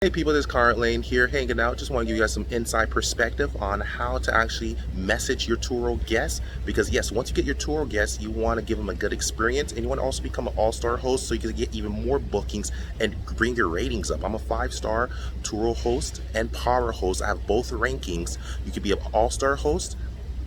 Hey people, this is Conrad Layn here hanging out. Just want to give you guys some inside perspective on how to actually message your Turo guests. Because yes, once you get your Turo guests, you want to give them a good experience, and you want to also become an all-star host so you can get even more bookings and bring your ratings up. I'm a 5-star Turo host and power host. I have both rankings. You could be an all-star host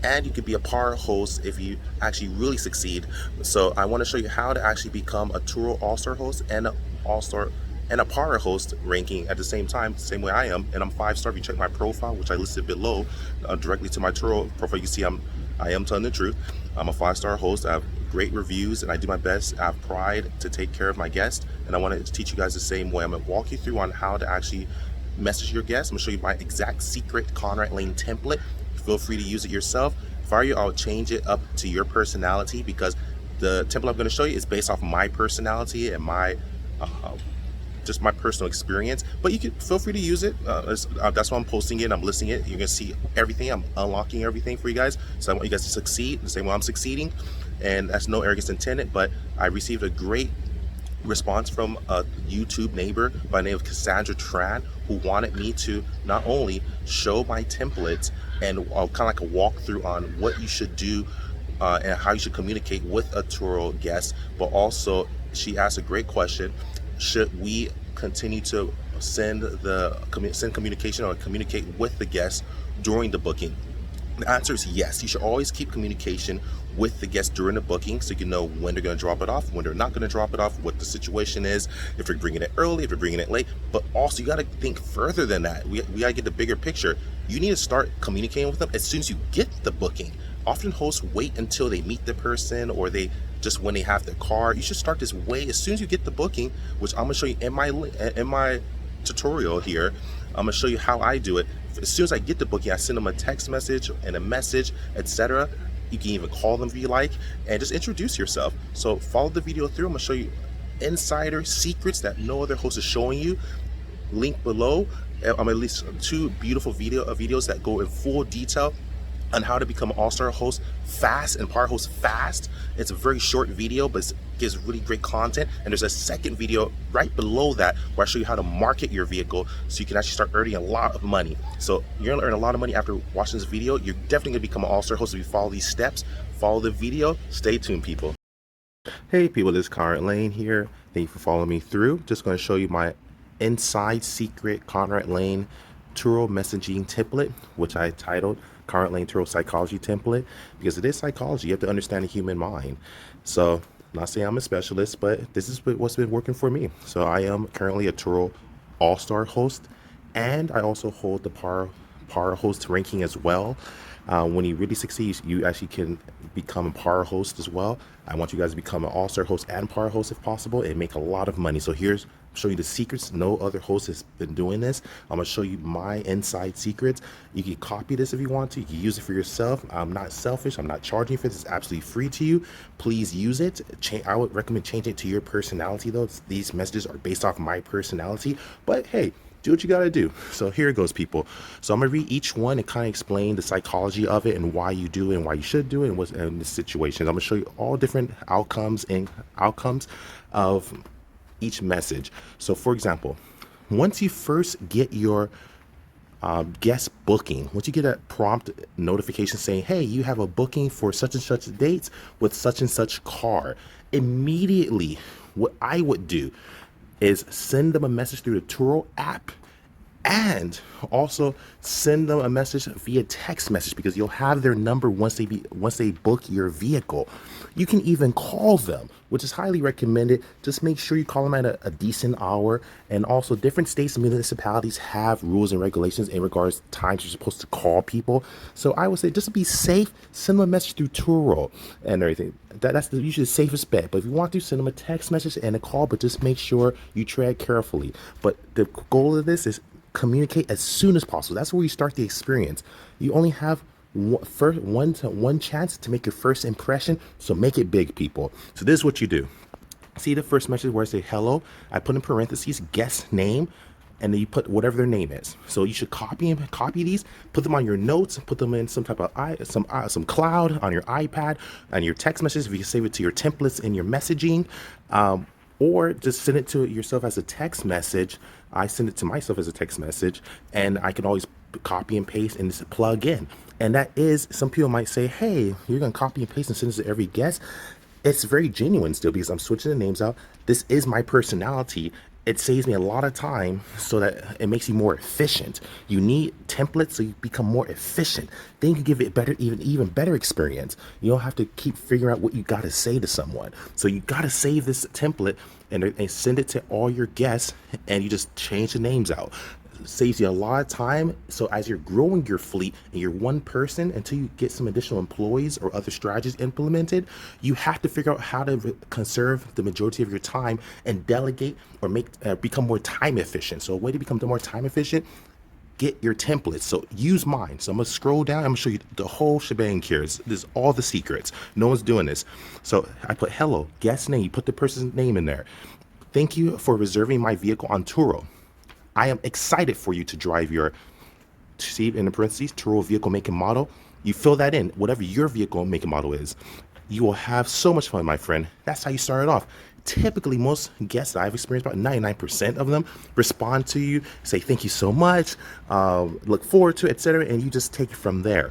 and you could be a power host if you actually really succeed. So I want to show you how to actually become a Turo all-star host and an all-star and a power host ranking at the same time, same way I am. And I'm 5-star. If you check my profile, which I listed below, directly to my Turo profile, you see I am telling the truth. I'm a 5-star host. I have great reviews and I do my best. I have pride to take care of my guests, and I want to teach you guys the same way. I'm going to walk you through on how to actually message your guests. I'm going to show you my exact secret Conrad Layn template. Feel free to use it yourself. If I were you, I'll change it up to your personality, because the template I'm going to show you is based off my personality and my just my personal experience. But you can feel free to use it. That's why I'm posting it. I'm listing it. You're gonna see everything. I'm unlocking everything for you guys. So I want you guys to succeed the same way I'm succeeding. And that's no arrogance intended. But I received a great response from a YouTube neighbor by the name of Cassandra Tran, who wanted me to not only show my templates and kind of like a walkthrough on what you should do and how you should communicate with a Turo guest, but also she asked a great question: should we continue to send communication or communicate with the guests during the booking? The answer is yes. You should always keep communication with the guests during the booking, so you know when they're going to drop it off, when they're not going to drop it off, what the situation is, if you're bringing it early, if you're bringing it late. But also, you got to think further than that. We got to get the bigger picture. You need to start communicating with them as soon as you get the booking. Often hosts wait until they meet the person, or they just when they have their car. You should start this way as soon as you get the booking, which I'm going to show you in my tutorial here. I'm going to show you how I do it. As soon as I get the booking, I send them a text message and a message, etc. You can even call them if you like, and just introduce yourself. So follow the video through. I'm going to show you insider secrets that no other host is showing you. Link below. I'm at least 2 beautiful videos that go in full detail on how to become an all-star host fast and power host fast. It's a very short video, but it gives really great content. And there's a second video right below that where I show you how to market your vehicle so you can actually start earning a lot of money. So you're gonna earn a lot of money after watching this video. You're definitely gonna become an all-star host if you follow these steps. Follow the video. Stay tuned, people. Hey people, this is Conrad Layn here. Thank you for following me through. Just going to show you my inside secret Conrad Layn Turo messaging template, which I titled Conrad Layn Turo Psychology Template, because it is psychology. You have to understand the human mind. So I'm not saying I'm a specialist, but this is what's been working for me. So I am currently a Turo all-star host, and I also hold the power host ranking as well. When you really succeed, you actually can become a power host as well. I want you guys to become an all-star host and power host if possible, and make a lot of money. So here's show you the secrets. No other host has been doing this. I'm gonna show you my inside secrets. You can copy this if you want to. You can use it for yourself. I'm not selfish. I'm not charging for this. It's absolutely free to you. Please use it. I would recommend changing it to your personality though. These messages are based off my personality, but hey, do what you gotta do. So here it goes, people. So I'm gonna read each one and kind of explain the psychology of it and why you do it and why you should do it and what's in the situations. I'm gonna show you all different outcomes of each message. So for example, once you first get your guest booking, once you get a prompt notification saying, hey, you have a booking for such and such dates with such and such car, immediately what I would do is send them a message through the Turo app, and also send them a message via text message, because you'll have their number once they book your vehicle. You can even call them, which is highly recommended. Just make sure you call them at a decent hour. And also, different states and municipalities have rules and regulations in regards to times you're supposed to call people. So I would say, just to be safe, send them a message through Turo and everything. That's usually the safest bet. But if you want to, send them a text message and a call, but just make sure you tread carefully. But the goal of this is communicate as soon as possible. That's where you start the experience. You only have one chance to make your first impression, so make it big, people. So this is what you do. See the first message where I say hello? I put in parentheses guest name, and then you put whatever their name is. So you should copy these, put them on your notes, put them in some type of some cloud on your iPad and your text messages. If you save it to your templates in your messaging, or just send it to yourself as a text message. I send it to myself as a text message, and I can always copy and paste and just plug in. And that is, some people might say, hey, you're gonna copy and paste and send this to every guest. It's very genuine still because I'm switching the names out. This is my personality. It saves me a lot of time so that it makes you more efficient. You need templates so you become more efficient. Then you can give it better, even better experience. You don't have to keep figuring out what you got to say to someone. So you got to save this template and send it to all your guests, and you just change the names out. Saves you a lot of time. So as you're growing your fleet and you're one person, until you get some additional employees or other strategies implemented, you have to figure out how to conserve the majority of your time and delegate or become more time efficient. So a way to become more time efficient, get your templates. So use mine. So I'm gonna scroll down. I'm gonna show you the whole shebang here. This is all the secrets. No one's doing this. So I put hello, guest name. You put the person's name in there. Thank you for reserving my vehicle on Turo. I am excited for you to drive your, see in the parentheses, Turo vehicle make and model. You fill that in, whatever your vehicle make and model is. You will have so much fun, my friend. That's how you start it off. Typically, most guests that I've experienced, about 99% of them, respond to you, say thank you so much, look forward to it, etc., and you just take it from there.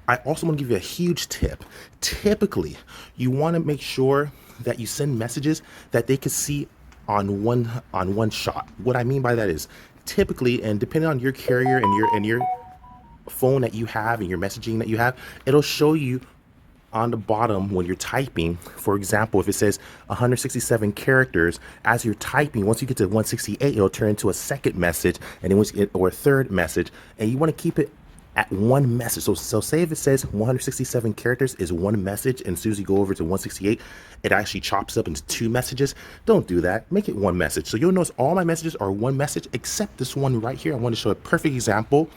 I also want to give you a huge tip. Typically, you want to make sure that you send messages that they can see on one shot. What I mean by that is, typically, and depending on your carrier and your phone that you have and your messaging that you have, it'll show you on the bottom when you're typing. For example, if it says 167 characters, as you're typing, once you get to 168, it'll turn into a second message, and then or a third message, and you want to keep it at one message. So say if it says 167 characters is one message, and as soon as you go over to 168, it actually chops up into two messages. Don't do that. Make it one message. So you'll notice all my messages are one message, except this one right here. I want to show a perfect example.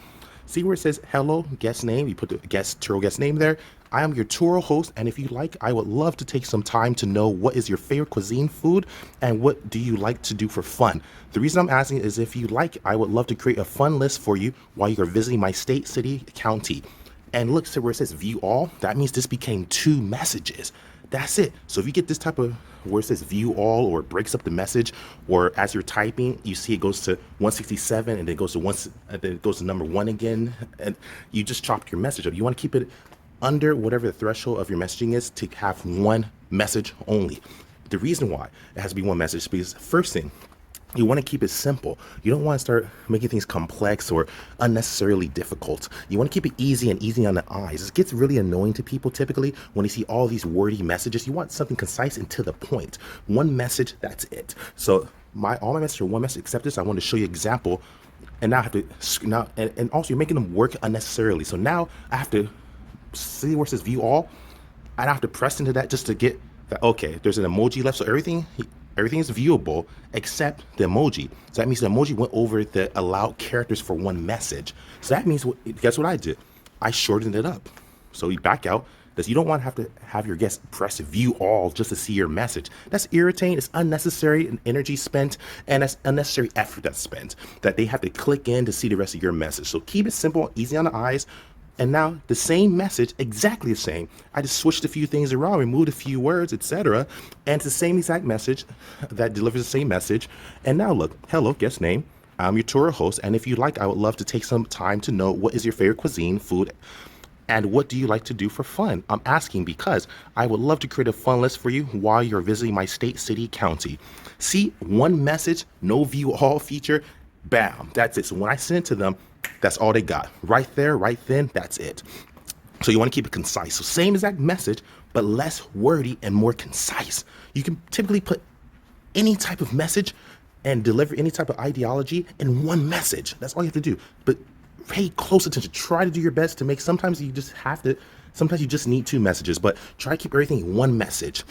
See where it says hello, guest name? You put the Turo guest name there. I am your Turo host, and if you like, I would love to take some time to know what is your favorite cuisine food and what do you like to do for fun. The reason I'm asking is, if you like, I would love to create a fun list for you while you're visiting my state, city, county. And look, so where it says view all, that means this became two messages. That's it. So if you get this type of where it says view all, or it breaks up the message, or as you're typing, you see it goes to 167 and then it goes to and then it goes to number one again, and you just chopped your message up. You want to keep it under whatever the threshold of your messaging is to have one message only. The reason why it has to be one message is because, first thing, you want to keep it simple. You don't want to start making things complex or unnecessarily difficult. You want to keep it easy and easy on the eyes. It gets really annoying to people typically when they see all these wordy messages. You want something concise and to the point. One message, that's it. So all my messages are one message, except this. I want to show you an example, and now I have to and also you're making them work unnecessarily. So now I have to see where it says view all. I have to press into that just to get that. Okay, there's an emoji left, so everything is viewable except the emoji. So that means the emoji went over the allowed characters for one message. So that means, guess what I did? I shortened it up. So you back out, because you don't want to have your guests press view all just to see your message. That's irritating. It's unnecessary and energy spent, and that's unnecessary effort that's spent, that they have to click in to see the rest of your message. So keep it simple, easy on the eyes. And now the same message, exactly the same. I just switched a few things around, removed a few words, etc. And it's the same exact message that delivers the same message. And now look, hello, guest name. I'm your Turo host. And if you like, I would love to take some time to know what is your favorite cuisine, food, and what do you like to do for fun? I'm asking because I would love to create a fun list for you while you're visiting my state, city, county. See, one message, no view all feature, bam, that's it. So when I send it to them, that's all they got. Right there, right then, that's it. So you want to keep it concise. So same exact message, but less wordy and more concise. You can typically put any type of message and deliver any type of ideology in one message. That's all you have to do. But pay close attention. Try to do your best to make, sometimes you just need two messages, but try to keep everything in one message.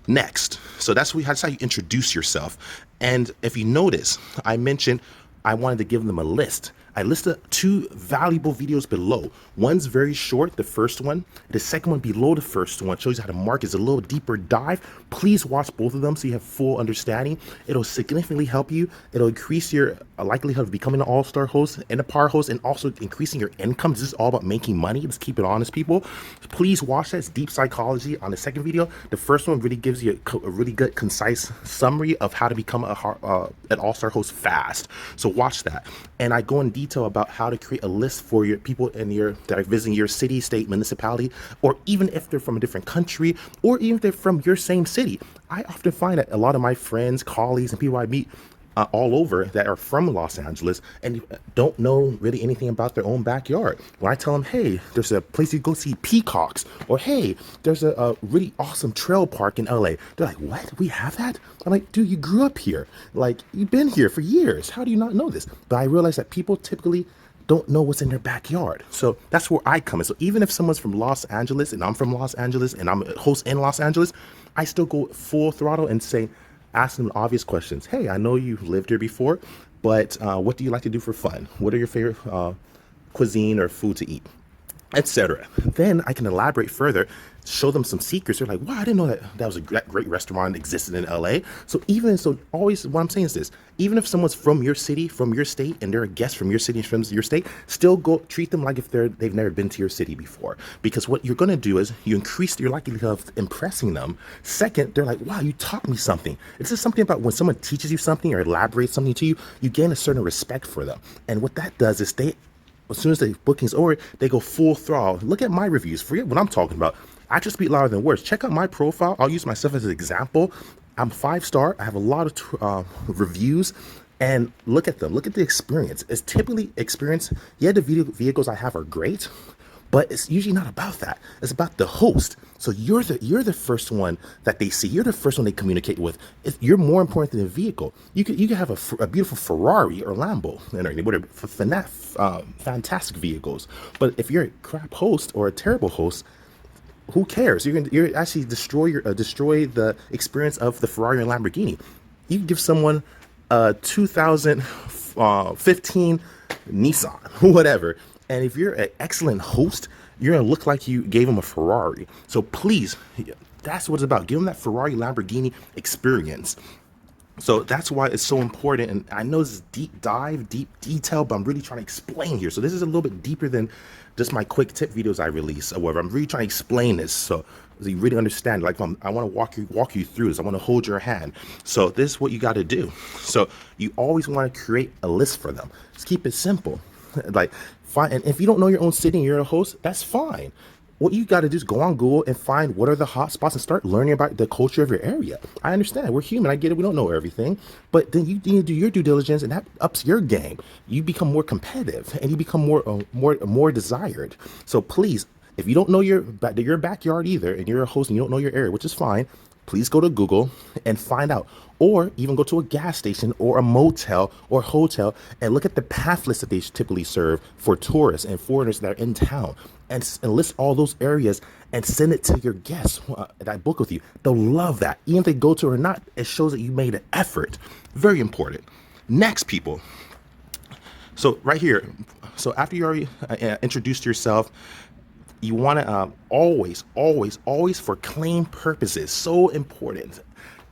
Next, so that's how you introduce yourself. And if you notice, I mentioned I wanted to give them a list. I listed two valuable videos below. One's very short, the first one. The second one below the first one shows you how to market. It's a little deeper dive. Please watch both of them so you have full understanding. It'll significantly help you. It'll increase your likelihood of becoming an all-star host and a par host, and also increasing your income. This is all about making money. Let's keep it honest, people. Please watch that. It's deep psychology on the second video. The first one really gives you a really good, concise summary of how to become an all-star host fast. So watch that. And I go in detail about how to create a list for your people that are visiting your city, state, municipality, or even if they're from a different country, or even if they're from your same city. I often find that a lot of my friends, colleagues, and people I meet all over that are from Los Angeles and don't know really anything about their own backyard. When I tell them, hey, there's a place you go see peacocks, or hey, there's a really awesome trail park in LA, they're like, what? We have that? I'm like, dude, you grew up here. Like, you've been here for years. How do you not know this? But I realize that people typically don't know what's in their backyard. So that's where I come in. So even if someone's from Los Angeles and I'm from Los Angeles and I'm a host in Los Angeles, I still go full throttle and say, ask them obvious questions. Hey, I know you've lived here before, but what do you like to do for fun? What are your favorite cuisine or food to eat, etc. Then I can elaborate further, show them some secrets. They're like, wow, I didn't know that was a great restaurant that existed in LA. So always what I'm saying is this, even if someone's from your city, from your state, and they're a guest from your city, from your state, still go treat them like if they've never been to your city before. Because what you're going to do is you increase your likelihood of impressing them. Second, they're like, wow, you taught me something. It's just something about when someone teaches you something or elaborates something to you, you gain a certain respect for them. And what that does is as soon as the booking's over, they go full throttle. Look at my reviews. Forget what I'm talking about. Actions speak louder than words. Check out my profile. I'll use myself as an example. I'm 5-star. I have a lot of reviews. And look at them. Look at the experience. It's typically experience. Yeah, the vehicles I have are great, but it's usually not about that. It's about the host. So you're the first one that they see. You're the first one they communicate with. You're more important than the vehicle. You could have a beautiful Ferrari or Lambo, whatever, fantastic vehicles. But if you're a crap host or a terrible host, who cares? You're actually destroy the experience of the Ferrari and Lamborghini. You can give someone a 2015 Nissan, whatever. And if you're an excellent host, you're going to look like you gave them a Ferrari. So please, that's what it's about. Give them that Ferrari, Lamborghini experience. So that's why it's so important. And I know this is deep dive, deep detail, but I'm really trying to explain here. So this is a little bit deeper than just my quick tip videos I release or whatever. I'm really trying to explain this so you really understand. Like, I want to walk you through this. I want to hold your hand. So this is what you got to do. So you always want to create a list for them. Just keep it simple. Like, fine. And if you don't know your own city and you're a host, that's fine. What you got to do is go on Google and find what are the hot spots and start learning about the culture of your area. I understand. We're human. I get it. We don't know everything. But then you need to do your due diligence, and that ups your game. You become more competitive, and you become more desired. So please, if you don't know your backyard either, and you're a host and you don't know your area, which is fine, please go to Google and find out. Or even go to a gas station or a motel or hotel and look at the path list that they typically serve for tourists and foreigners that are in town, and list all those areas and send it to your guests that book with you. They'll love that. Even if they go to it or not, it shows that you made an effort. Very important. Next, people. So right here, so after you already introduced yourself, you want to always for claim purposes, so important.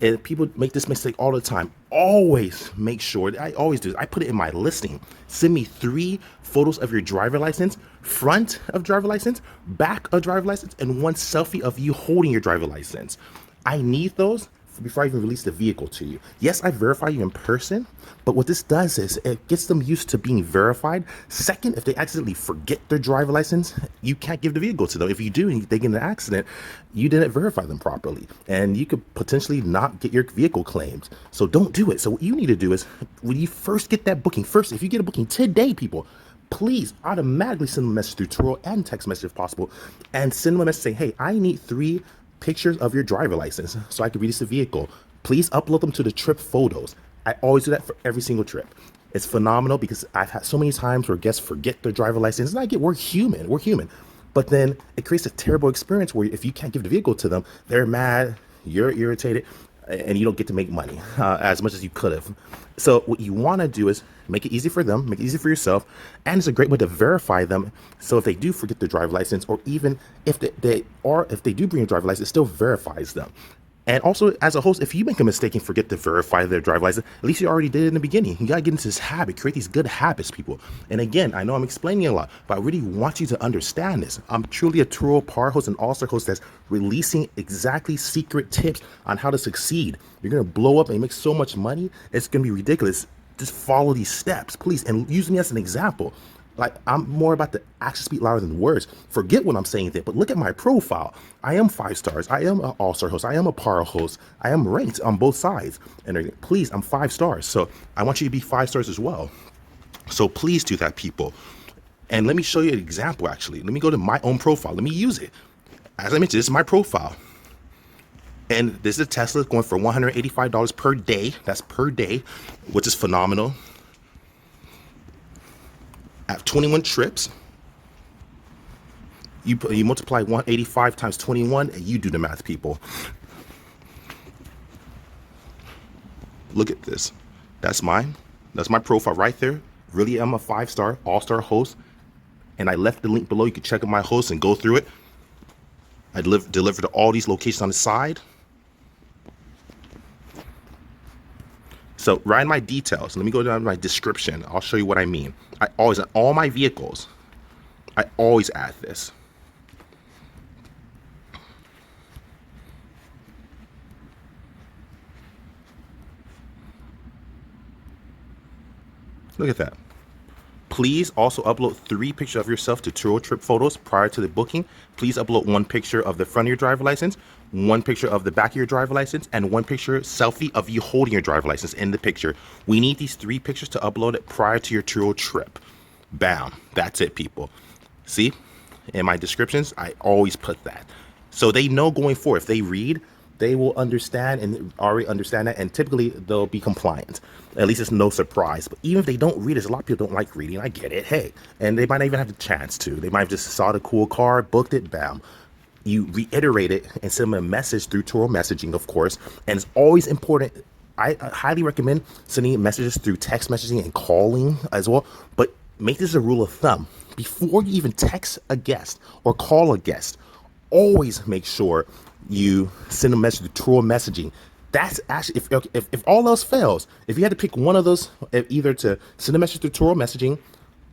And people make this mistake all the time. Always make sure, I always do, I put it in my listing. Send me 3 photos of your driver license, front of driver license, back of driver license, and 1 selfie of you holding your driver license. I need those before I even release the vehicle to you. Yes, I verify you in person, but what this does is it gets them used to being verified. Second, if they accidentally forget their driver license, you can't give the vehicle to them. If you do and they get in an accident, you didn't verify them properly, and you could potentially not get your vehicle claimed. So don't do it. So what you need to do is, when you first get that booking, if you get a booking today, people, please automatically send them a message through Turo and text message if possible, and send them a message saying, hey, I need 3 pictures of your driver license so I can release the vehicle. Please upload them to the trip photos. I always do that for every single trip. It's phenomenal because I've had so many times where guests forget their driver license, and we're human. But then it creates a terrible experience where if you can't give the vehicle to them, they're mad, you're irritated. and you don't get to make money as much as you could have. So what you want to do is make it easy for them, make it easy for yourself, and it's a great way to verify them. So if they do forget their driver's license, or even if they do bring a driver's license, it still verifies them. And also, as a host, if you make a mistake and forget to verify their driver's license, at least you already did it in the beginning. You gotta get into this habit, create these good habits, people. And again, I know I'm explaining a lot, but I really want you to understand this. I'm truly a Turo Par host and All-Star host that's releasing exactly secret tips on how to succeed. You're gonna blow up and make so much money, it's gonna be ridiculous. Just follow these steps, please, and use me as an example. Like, I'm more about the actions speak louder than words. Forget what I'm saying there, but look at my profile. I am 5 stars. I am an all-star host. I am a par host. I am ranked on both sides. And please, I'm 5 stars. So I want you to be 5 stars as well. So please do that, people. And let me show you an example, actually. Let me go to my own profile. Let me use it. As I mentioned, this is my profile. And this is a Tesla going for $185 per day. That's per day, which is phenomenal. I have 21 trips. You multiply 185 times 21, and you do the math, people. Look at this. That's mine. That's my profile right there. Really, I'm a 5-star all-star host. And I left the link below. You can check out my host and go through it. I deliver to all these locations on the side. So right in my details, let me go down to my description. I'll show you what I mean. I always, on all my vehicles, I always add this. Look at that. Please also upload 3 pictures of yourself to Turo trip photos prior to the booking. Please upload 1 picture of the front of your driver's license, 1 picture of the back of your driver's license, and 1 picture selfie of you holding your driver's license in the picture. We need these 3 pictures to upload it prior to your Turo trip. Bam. That's it, people. See? In my descriptions, I always put that. So they know going forward. If they read, they will understand and already understand that, and typically they'll be compliant. At least it's no surprise. But even if they don't read, there's a lot of people don't like reading. I get it. Hey, and they might not even have the chance to. They might have just saw the cool car, booked it, bam. You reiterate it and send them a message through Turo messaging, of course. And it's always important. I highly recommend sending messages through text messaging and calling as well. But make this a rule of thumb. Before you even text a guest or call a guest, always make sure you send a message to Turo messaging. That's actually, if all else fails, if you had to pick one of those, either to send a message through Turo messaging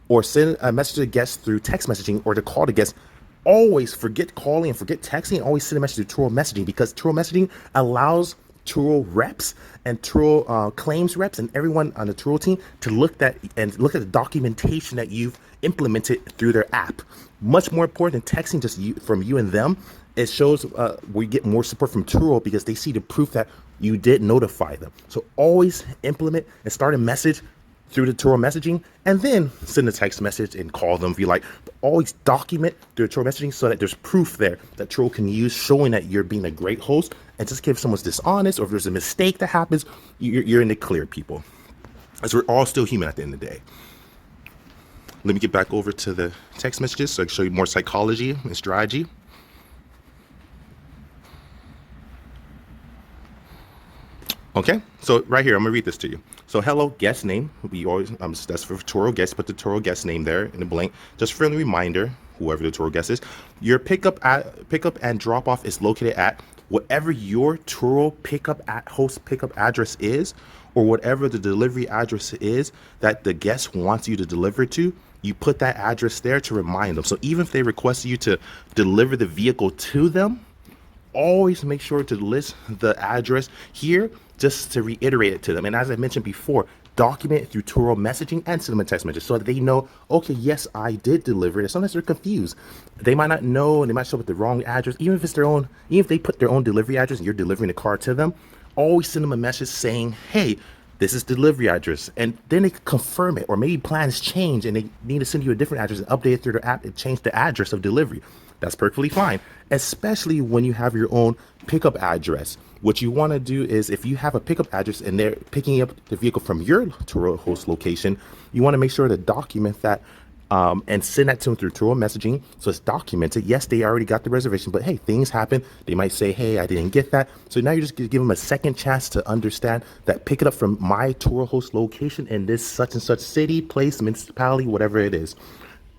or send a message to a guest through text messaging or to call the guest, always forget calling and forget texting and always send a message to Turo messaging, because Turo messaging allows Turo reps and Turo claims reps and everyone on the Turo team to look at the documentation that you've implemented through their app. Much more important than texting just from you and them. It shows we get more support from Turo because they see the proof that you did notify them. So always implement and start a message through the Turo messaging, and then send a text message and call them if you like. But always document through the Turo messaging so that there's proof there that Turo can use, showing that you're being a great host. And just if someone's dishonest or if there's a mistake that happens, you're in the clear, people. As we're all still human at the end of the day. Let me get back over to the text messages so I can show you more psychology and strategy. Okay, so right here, I'm gonna read this to you. So hello, guest name. We always, that's for Turo guest, put the Turo guest name there in the blank. Just for a reminder, whoever the Turo guest is, your pickup and drop off is located at whatever your Turo host pickup address is, or whatever the delivery address is that the guest wants you to deliver to. You put that address there to remind them. So even if they request you to deliver the vehicle to them, always make sure to list the address here just to reiterate it to them. And as I mentioned before, document it through Turo messaging and send them a text message so that they know, okay, yes, I did deliver it. Sometimes they're confused. They might not know, and they might show up with the wrong address. Even if it's their own, even if they put their own delivery address and you're delivering the car to them, always send them a message saying, hey, this is delivery address. And then they can confirm it, or maybe plans change and they need to send you a different address and update it through their app and change the address of delivery. That's perfectly fine, especially when you have your own pickup address. What you want to do is, if you have a pickup address and they're picking up the vehicle from your Turo host location, you want to make sure to document that and send that to them through Turo messaging. So it's documented. Yes, they already got the reservation, but hey, things happen. They might say, hey, I didn't get that. So now you're just gonna give them a second chance to understand that pick it up from my Turo host location in this such and such city, place, municipality, whatever it is.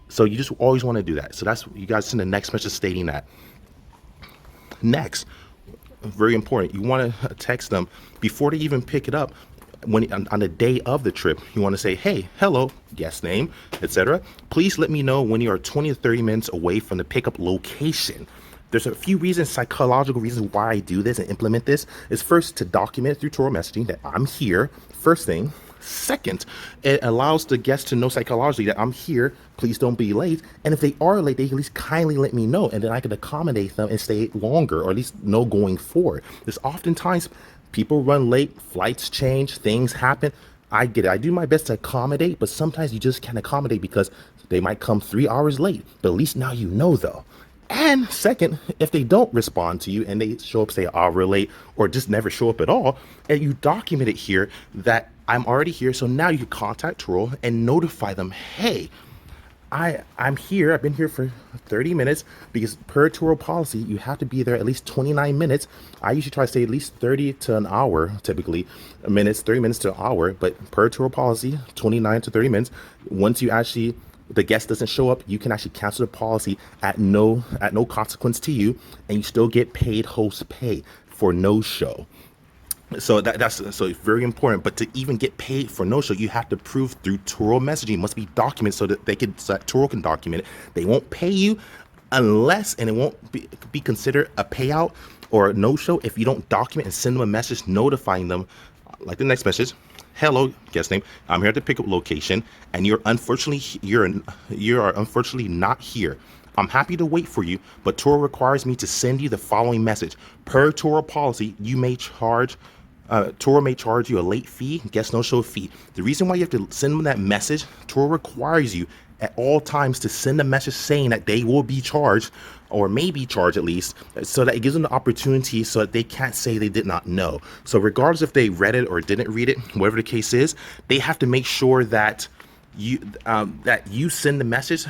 So you just always want to do that. So that's, you guys send the next message stating that. Next, very important, you want to text them before they even pick it up. When on the day of the trip, you want to say, hey, hello, guest name, etc. Please let me know when you are 20 to 30 minutes away from the pickup location. There's a few reasons, psychological reasons why I do this and implement this. Is first, to document it through Turo messaging that I'm here, first thing. Second, it allows the guest to know psychologically that I'm here, please don't be late. And if they are late, they at least kindly let me know, and then I can accommodate them and stay longer, or at least know going forward. There's oftentimes people run late, flights change, things happen. I get it. I do my best to accommodate, but sometimes you just can't accommodate because they might come 3 hours late. But at least now you know, though. And second, if they don't respond to you and they show up, say, oh, we're late, or just never show up at all, and you document it here that I'm already here, so now you can contact Turo and notify them, hey, I'm here. I've been here for 30 minutes because per Turo policy, you have to be there at least 29 minutes. I usually try to stay at least 30 to an hour, typically minutes, 30 minutes to an hour, but per Turo policy, 29 to 30 minutes. Once you actually, the guest doesn't show up, you can actually cancel the policy at no consequence to you, and you still get paid host pay for no show. So that's so it's very important. But to even get paid for no show, you have to prove through Turo messaging. It must be documented so that Turo can document it. They won't pay you unless, and it won't be considered a payout or a no show if you don't document and send them a message notifying them, like the next message. Hello, guest name. I'm here at the pickup location, and you're unfortunately not here. I'm happy to wait for you, but Turo requires me to send you the following message. Per Turo policy, Turo may charge you a late fee, guest no-show fee. The reason why you have to send them that message, Turo requires you at all times to send a message saying that they will be charged, or may be charged at least, so that it gives them the opportunity so that they can't say they did not know. So regardless if they read it or didn't read it, whatever the case is, they have to make sure that you send the message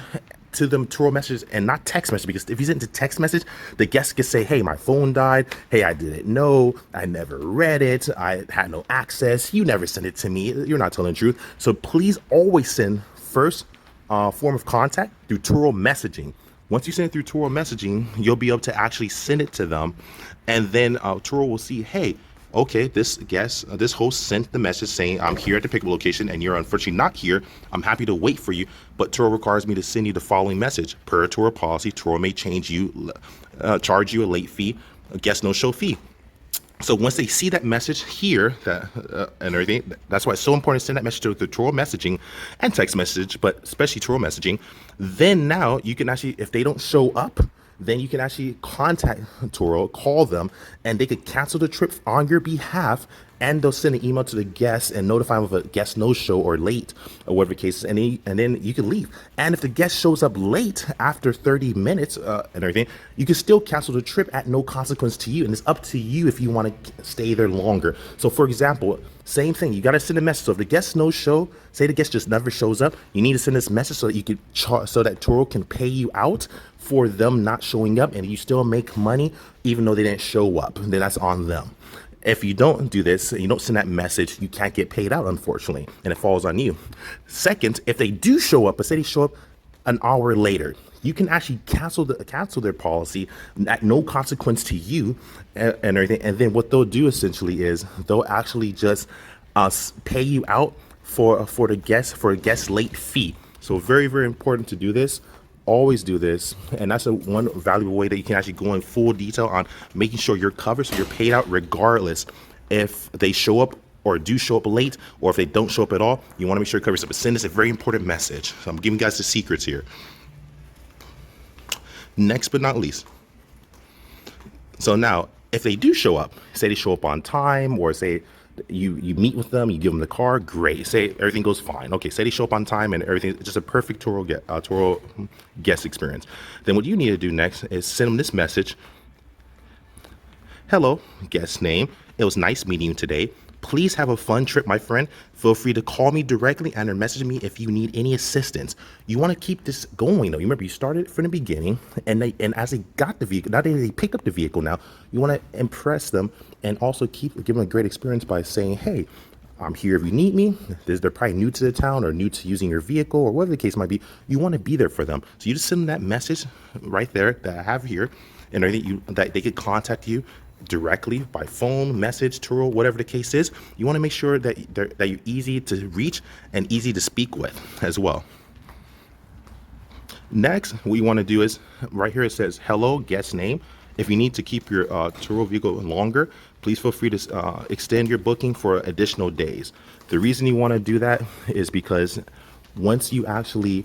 to them, Turo message, and not text message, because if you send to text message, the guest can say, hey, my phone died, hey, I didn't know, I never read it, I had no access, you never sent it to me, you're not telling the truth. So please always send first form of contact through Turo messaging. Once you send it through Turo messaging, you'll be able to actually send it to them, and then Turo will see, hey, okay, this host sent the message saying I'm here at the pickup location and you're unfortunately not here. I'm happy to wait for you, but Turo requires me to send you the following message. Per Turo policy, Turo may charge you a late fee, a guest no-show fee. So once they see that message here, and everything, that's why it's so important to send that message to the Turo messaging and text message, but especially Turo messaging. Then now you can actually, if they don't show up, then you can actually contact Turo, call them, and they could cancel the trip on your behalf, and they'll send an email to the guest and notify them of a guest no-show or late, or whatever the case is, and then you can leave. And if the guest shows up late after 30 minutes and everything, you can still cancel the trip at no consequence to you, and it's up to you if you want to stay there longer. So for example, same thing, you got to send a message. So if the guest no-show, say the guest just never shows up, you need to send this message so that you could so that Turo can pay you out for them not showing up, and you still make money even though they didn't show up. Then that's on them. If you don't do this, you don't send that message, you can't get paid out, unfortunately, and it falls on you. Second, if they do show up, but say they show up an hour later, you can actually cancel their policy at no consequence to you and everything. And then what they'll do essentially is they'll actually just pay you out for a guest late fee. So very, very important to do this. Always do this, and that's one valuable way that you can actually go in full detail on making sure you're covered, so you're paid out regardless if they show up or do show up late, or if they don't show up at all. You want to make sure you cover yourself. But send us a very important message. So I'm giving you guys the secrets here. Next but not least, so now if they do show up, say they show up on time, or say you meet with them, you give them the car, great. Say everything goes fine. Okay, say they show up on time and everything, it's just a perfect Turo guest experience. Then what you need to do next is send them this message. Hello, guest name. It was nice meeting you today. Please have a fun trip, my friend. Feel free to call me directly and or message me if you need any assistance. You want to keep this going though. You remember you started from the beginning, and as they got the vehicle, now they picked up the vehicle now, you want to impress them and also give them a great experience by saying, hey, I'm here if you need me. They're probably new to the town or new to using your vehicle or whatever the case might be. You want to be there for them. So you just send them that message right there that I have here, and that they could contact you directly by phone, message, Turo, whatever the case is. You want to make sure that you're easy to reach and easy to speak with as well. Next, what you want to do is right here it says hello guest name. If you need to keep your Turo vehicle longer, please feel free to extend your booking for additional days. The reason you want to do that is because once you actually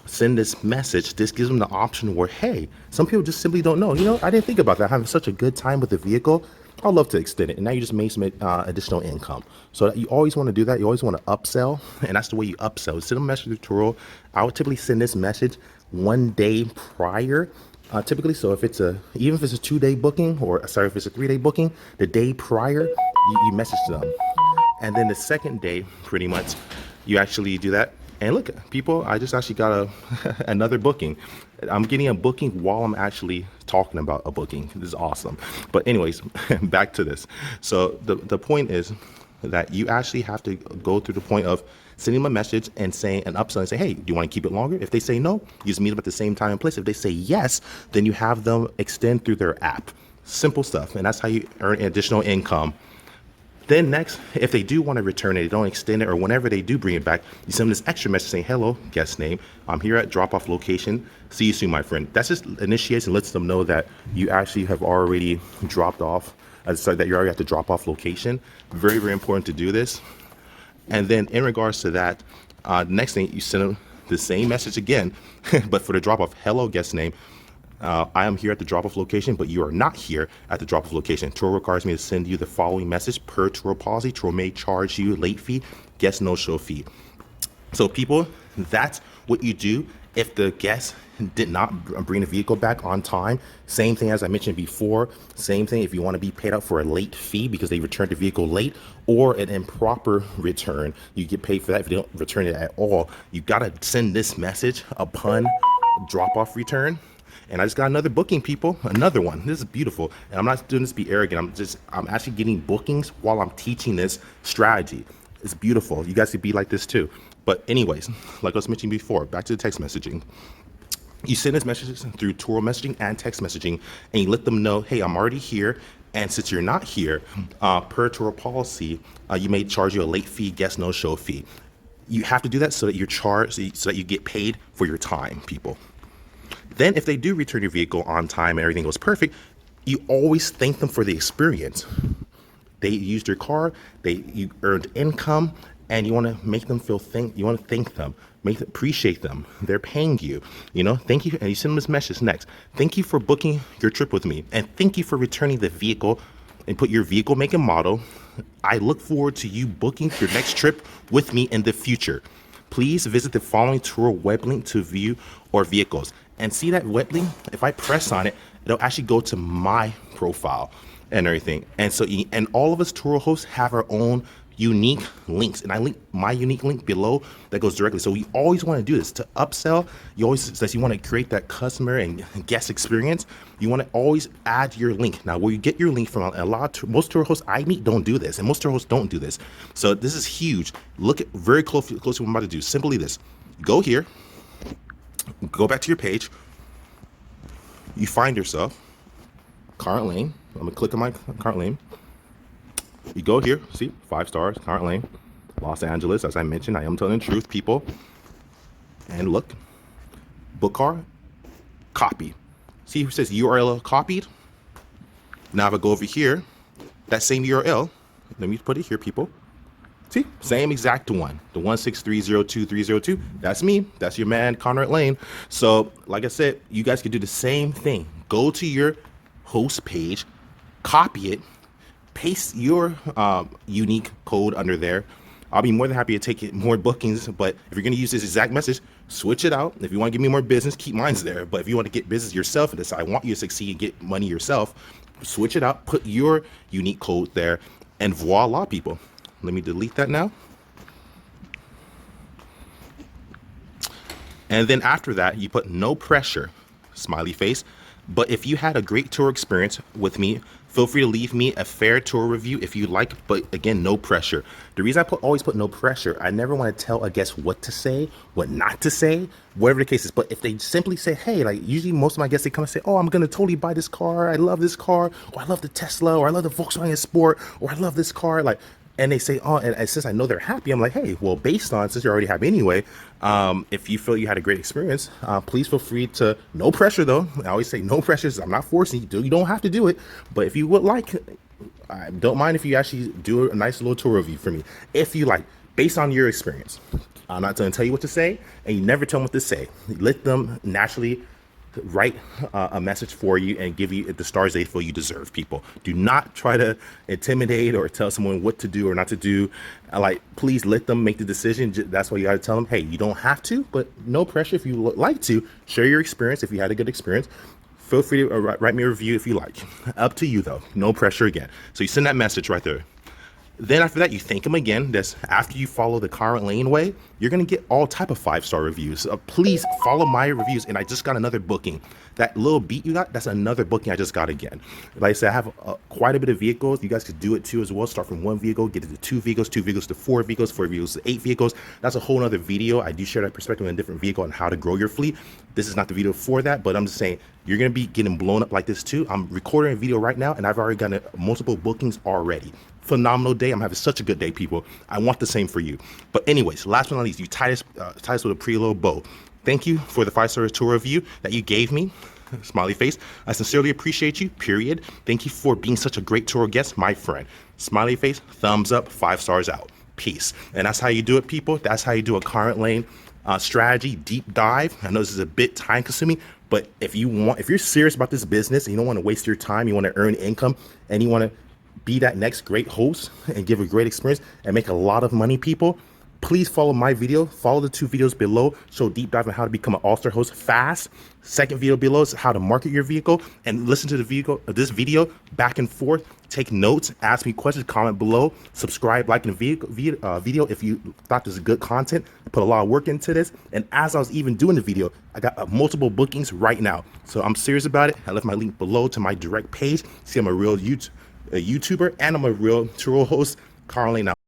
send this message, this gives them the option where, hey, some people just simply don't know. I didn't think about that. Having such a good time with the vehicle, I'd love to extend it. And now you just made some additional income. So you always want to do that. You always want to upsell. And that's the way you upsell. Send a message to Turo. I would typically send this message 1 day prior. Typically, so if even if it's a 2-day booking, if it's a 3-day booking, the day prior, you message them. And then the second day, pretty much, you actually do that. And look, people, I just actually got another booking. I'm getting a booking while I'm actually talking about a booking. This is awesome. But anyways, back to this. So the point is that you actually have to go through the point of sending them a message and saying an upsell and say, hey, do you want to keep it longer? If they say no, you just meet them at the same time and place. If they say yes, then you have them extend through their app. Simple stuff. And that's how you earn additional income. Then next, if they do want to return it, they don't extend it, or whenever they do bring it back, you send them this extra message saying, hello, guest name. I'm here at drop-off location. See you soon, my friend. That's just initiates and lets them know that you actually have already dropped off, that you already at the drop-off location. Very, very important to do this. And then in regards to that, next thing, you send them the same message again, but for the drop-off, hello, guest name. I am here at the drop-off location, but you are not here at the drop-off location. Turo requires me to send you the following message. Per Turo policy, Turo may charge you late fee, guest no-show fee. So people, that's what you do if the guest did not bring the vehicle back on time. Same thing as I mentioned before. Same thing if you want to be paid out for a late fee because they returned the vehicle late, or an improper return. You get paid for that if they don't return it at all. You got to send this message upon drop-off return. And I just got another booking, people. Another one. This is beautiful. And I'm not doing this to be arrogant. I'm actually getting bookings while I'm teaching this strategy. It's beautiful. You guys could be like this too. But anyways, like I was mentioning before, back to the text messaging. You send this messages through Turo messaging and text messaging, and you let them know, hey, I'm already here. And since you're not here, per Turo policy, you may charge you a late fee, guest no-show fee. You have to do that so that you're charged, so that you get paid for your time, people. Then if they do return your vehicle on time and everything goes perfect, you always thank them for the experience. They used your car, you earned income, and you want to make them you want to thank them, appreciate them. They're paying you, thank you. And you send them this message next. Thank you for booking your trip with me. And thank you for returning the vehicle and put your vehicle make and model. I look forward to you booking your next trip with me in the future. Please visit the following Turo web link to view our vehicles. And see that web link? If I press on it, it'll actually go to my profile and everything. And so, and all of us Turo hosts have our own unique links. And I link my unique link below that goes directly. So we always want to do this to upsell. You want to create that customer and guest experience. You want to always add your link. Now, where you get your link from, most Turo hosts I meet don't do this, and most Turo hosts don't do this. So this is huge. Look at very closely what I'm about to do. Simply this: go here. Go back to your page. You find yourself Conrad Layn. I'm gonna click on my Conrad Layn. You go here, see 5 stars, Conrad Layn, Los Angeles. As I mentioned, I am telling the truth, people. And look, book car, copy. See who says URL copied? Now if I go over here, that same URL, let me put it here, people. See, same exact one, the 16302.302. That's me. That's your man, Conrad Layn. So, like I said, you guys can do the same thing. Go to your host page, copy it, paste your unique code under there. I'll be more than happy to take it more bookings. But if you're going to use this exact message, switch it out. If you want to give me more business, keep mine there. But if you want to get business yourself and decide I want you to succeed and get money yourself, switch it out. Put your unique code there. And voila, people. Let me delete that now. And then after that, you put no pressure, smiley face. But if you had a great tour experience with me, feel free to leave me a fair tour review if you like, but again, no pressure. The reason I always put no pressure, I never want to tell a guest what to say, what not to say, whatever the case is. But if they simply say, hey, like usually most of my guests, they come and say, oh, I'm going to totally buy this car. I love this car. Or I love the Tesla, or I love the Volkswagen Sport, or I love this car. Like, and they say, oh, and since I know they're happy, I'm like, hey, well, based on, since you're already happy anyway, if you feel you had a great experience, please feel free to, no pressure though. I always say no pressure. I'm not forcing you. You don't have to do it. But if you would like, I don't mind if you actually do a nice little tour review for me. If you like, based on your experience. I'm not going to tell you what to say, and you never tell them what to say. Let them naturally write a message for you and give you the stars they feel you deserve. People, do not try to intimidate or tell someone what to do or not to do. Like, please let them make the decision. That's why you got to tell them, hey, you don't have to, but no pressure. If you like to share your experience, if you had a good experience, feel free to write me a review if you like. Up to you though, no pressure again. So you send that message right there. Then after that, you thank them again. That's after you follow the Conrad Layn way, you're going to get all type of 5-star reviews. Please follow my reviews. And I just got another booking. That little beat you got, that's another booking I just got again. Like I said, I have quite a bit of vehicles. You guys could do it too as well. Start from 1 vehicle, get it to 2 vehicles, 2 vehicles to 4 vehicles, 4 vehicles to 8 vehicles. That's a whole nother video. I do share that perspective on a different vehicle and how to grow your fleet. This is not the video for that, but I'm just saying, you're going to be getting blown up like this too. I'm recording a video right now and I've already gotten multiple bookings already. Phenomenal day. I'm having such a good day, people. I want the same for you. But anyways, last but not least, you tie this with a pretty little bow. Thank you for the 5-star tour review that you gave me. Smiley face. I sincerely appreciate you, period. Thank you for being such a great tour guest, my friend. Smiley face, thumbs up, 5 stars out. Peace. And that's how you do it, people. That's how you do a Conrad Layn strategy deep dive. I know this is a bit time consuming, but if you're serious about this business and you don't want to waste your time, you want to earn income, and you want to be that next great host and give a great experience and make a lot of money, people, please follow my video. Follow the 2 videos below. Show deep dive on how to become an all-star host fast. Second video below is how to market your vehicle, and listen to this video back and forth. Take notes, ask me questions, comment below, subscribe, like the video if you thought this was good content. I put a lot of work into this, and as I was even doing the video, I got multiple bookings right now. So I'm serious about it. I left my link below to my direct page. See, I'm a real YouTuber, and I'm a real Turo host. Conrad Layn out.